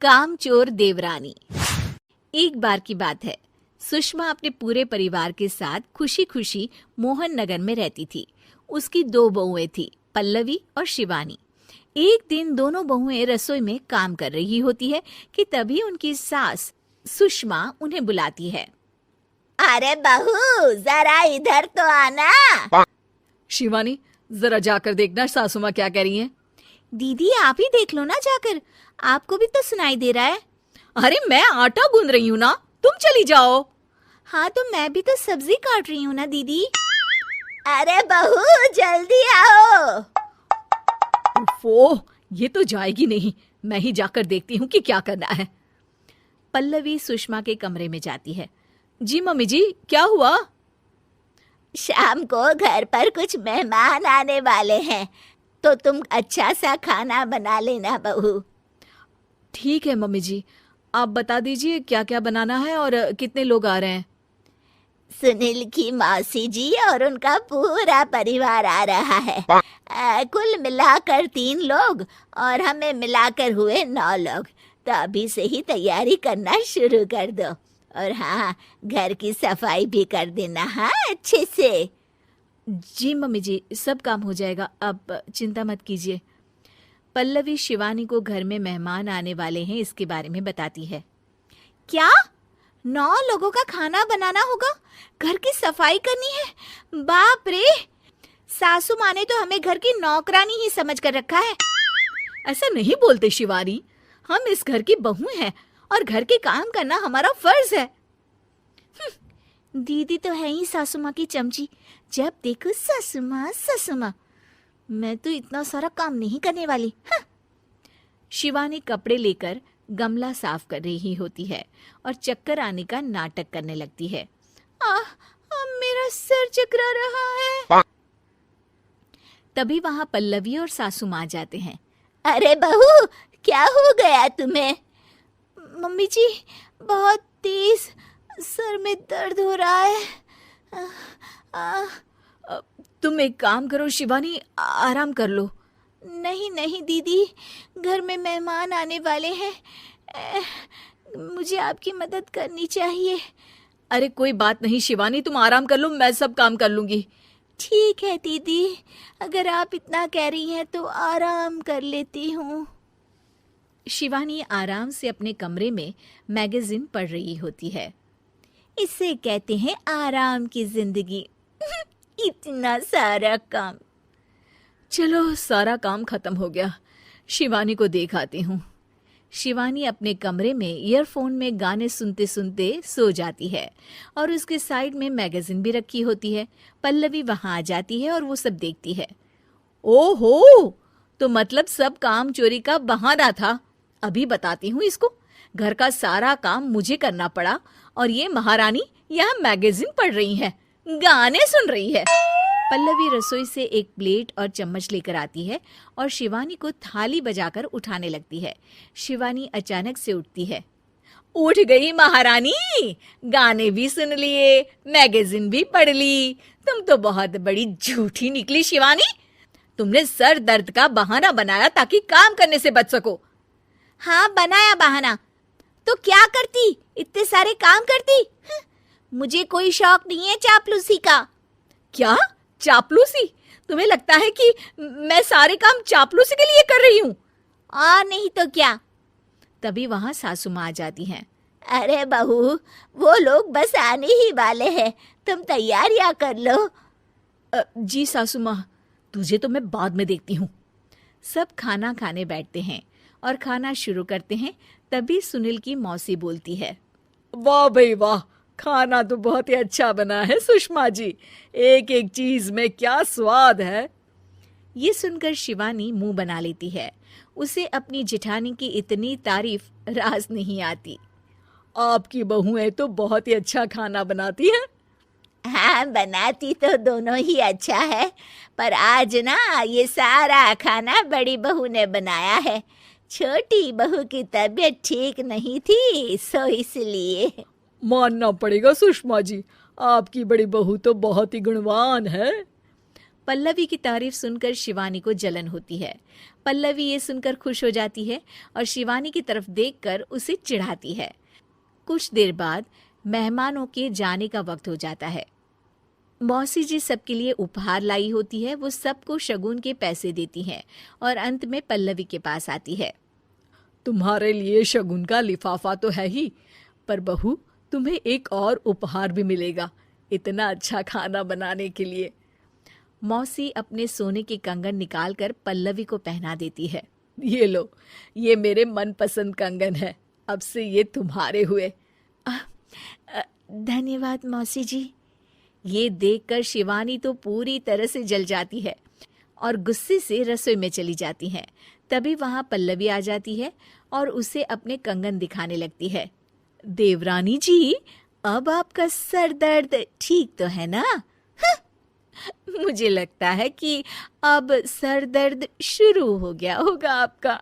कामचोर देवरानी। एक बार की बात है, सुषमा अपने पूरे परिवार के साथ खुशी खुशी मोहन नगर में रहती थी। उसकी 2 बहुएं थी, पल्लवी और शिवानी। एक दिन दोनों बहुएं रसोई में काम कर रही होती है कि तभी उनकी सास सुषमा उन्हें बुलाती है। अरे बहू, जरा इधर तो आना। शिवानी, जरा जाकर देखना सासू माँ क्या कह रही हैं। दीदी आप ही देख लो ना जाकर, आपको भी तो सुनाई दे रहा है। अरे मैं आटा गूंद रही हूँ ना, तुम चली जाओ। हाँ तो मैं भी तो सब्जी काट रही हूँ ना दीदी। अरे बहू जल्दी आओ। ओफो, ये तो जाएगी नहीं। मैं ही जाकर देखती हूँ कि क्या करना है। पल्लवी सुषमा के कमरे में जाती है। जी मम्मी जी, क्या हुआ? शाम को घर पर कुछ मेहमान आने वाले हैं, तो तुम अच्छा सा खाना बना लेना बहू। ठीक है मम्मी जी, आप बता दीजिए क्या क्या बनाना है और कितने लोग आ रहे हैं। सुनील की मौसी जी और उनका पूरा परिवार आ रहा है। कुल मिलाकर 3 लोग और हमें मिलाकर हुए 9 लोग। तो अभी से ही तैयारी करना शुरू कर दो। और हाँ, घर की सफाई भी कर देना, हाँ अच्छे से। जी मम्मी जी, सब काम हो जाएगा, आप चिंता मत कीजिए। पल्लवी शिवानी को घर में मेहमान आने वाले हैं इसके बारे में बताती है। क्या 9 लोगों का खाना बनाना होगा, घर की सफाई करनी है? बाप रे, सासू माँ ने तो हमें घर की नौकरानी ही समझ कर रखा है। ऐसा नहीं बोलते शिवानी, हम इस घर की बहू हैं और घर के काम करना हमारा फर्ज है। दीदी तो है ही सासू माँ की चमची, जब देखो सासू माँ सासू माँ। मैं तो इतना सारा काम नहीं करने वाली। शिवानी कपड़े लेकर गमला साफ कर रही होती है और चक्कर आने का नाटक करने लगती है। मेरा सर चकरा रहा है। तभी वहां पल्लवी और सासू माँ जाते हैं। अरे बहू, क्या हो गया तुम्हें? मम्मी जी, बहुत तेज सर में दर्द हो रहा है। तुम एक काम करो शिवानी, आराम कर लो। नहीं नहीं दीदी, घर में मेहमान आने वाले हैं, मुझे आपकी मदद करनी चाहिए। अरे कोई बात नहीं शिवानी, तुम आराम कर लो, मैं सब काम कर लूंगी। ठीक है दीदी, अगर आप इतना कह रही हैं तो आराम कर लेती हूँ। शिवानी आराम से अपने कमरे में मैगजीन पढ़ रही होती है। इसे कहते हैं आराम की जिंदगी। इतना सारा काम। चलो सारा काम खत्म हो गया, शिवानी को देख आती हूँ। शिवानी अपने कमरे में ईयरफोन में गाने सुनते सुनते सो जाती है और उसके साइड में मैगजीन भी रखी होती है। पल्लवी वहां आ जाती है और वो सब देखती है। ओहो, तो मतलब सब काम चोरी का बहाना था। अभी बताती हूँ इसको। घर का सारा काम मुझे करना पड़ा और ये महारानी यहाँ मैगजीन पढ़ रही है, गाने सुन रही है। पल्लवी रसोई से एक प्लेट और चम्मच लेकर आती है और शिवानी को थाली बजाकर उठाने लगती है। शिवानी अचानक से उठती है। उठ गई महारानी, गाने भी सुन लिए, मैगजीन भी पढ़ ली। तुम तो बहुत बड़ी झूठी निकली शिवानी। तुमने सर दर्द का बहाना बनाया ताकि काम करने से बच सको। हाँ बनाया बहाना, तो क्या करती, इतने सारे काम करती। मुझे कोई शौक नहीं है चापलूसी का। क्या चापलूसी? तुम्हें लगता है कि मैं सारे काम चापलूसी के लिए कर रही हूँ? और नहीं तो क्या। तभी वहां सासू माँ आ जाती हैं। अरे बहू, वो लोग बस आने ही वाले हैं, तुम तैयारियां कर लो। जी सासू माँ, तुझे तो मैं बाद में देखती हूँ। सब खाना खाने बैठते हैं और खाना शुरू करते हैं। तभी सुनील की मौसी बोलती है। वाह भाई वाह, खाना तो बहुत ही अच्छा बना है सुषमा जी, एक एक चीज में क्या स्वाद है। ये सुनकर शिवानी मुंह बना लेती है। उसे अपनी जेठानी की इतनी तारीफ रास नहीं आती। आपकी बहुएं तो बहुत ही अच्छा खाना बनाती हैं। हाँ, बनाती तो दोनों ही अच्छा है, पर आज ना ये सारा खाना बड़ी बहू ने बनाया है। छोटी बहू की तबीयत ठीक नहीं थी, सो इसलिए। मानना पड़ेगा सुषमा जी, आपकी बड़ी बहू तो बहुत ही गुणवान है। पल्लवी की तारीफ सुनकर शिवानी को जलन होती है। पल्लवी ये सुनकर खुश हो जाती है और शिवानी की तरफ देखकर उसे चिढ़ाती है। कुछ देर बाद मेहमानों के जाने का वक्त हो जाता है। मौसी जी सबके लिए उपहार लाई होती है। वो सबको शगुन के पैसे देती हैं और अंत में पल्लवी के पास आती है। तुम्हारे लिए शगुन का लिफाफा तो है ही, पर बहू तुम्हें एक और उपहार भी मिलेगा इतना अच्छा खाना बनाने के लिए। मौसी अपने सोने के कंगन निकालकर पल्लवी को पहना देती है। ये लो, ये मेरे मनपसंद कंगन है, अब से ये तुम्हारे हुए। धन्यवाद मौसी जी। ये देखकर शिवानी तो पूरी तरह से जल जाती है और गुस्से से रसोई में चली जाती है। तभी वहां पल्लवी आ जाती है और उसे अपने कंगन दिखाने लगती है। देवरानी जी, अब आपका सर दर्द ठीक तो है ना? मुझे लगता है कि अब सर दर्द शुरू हो गया होगा आपका।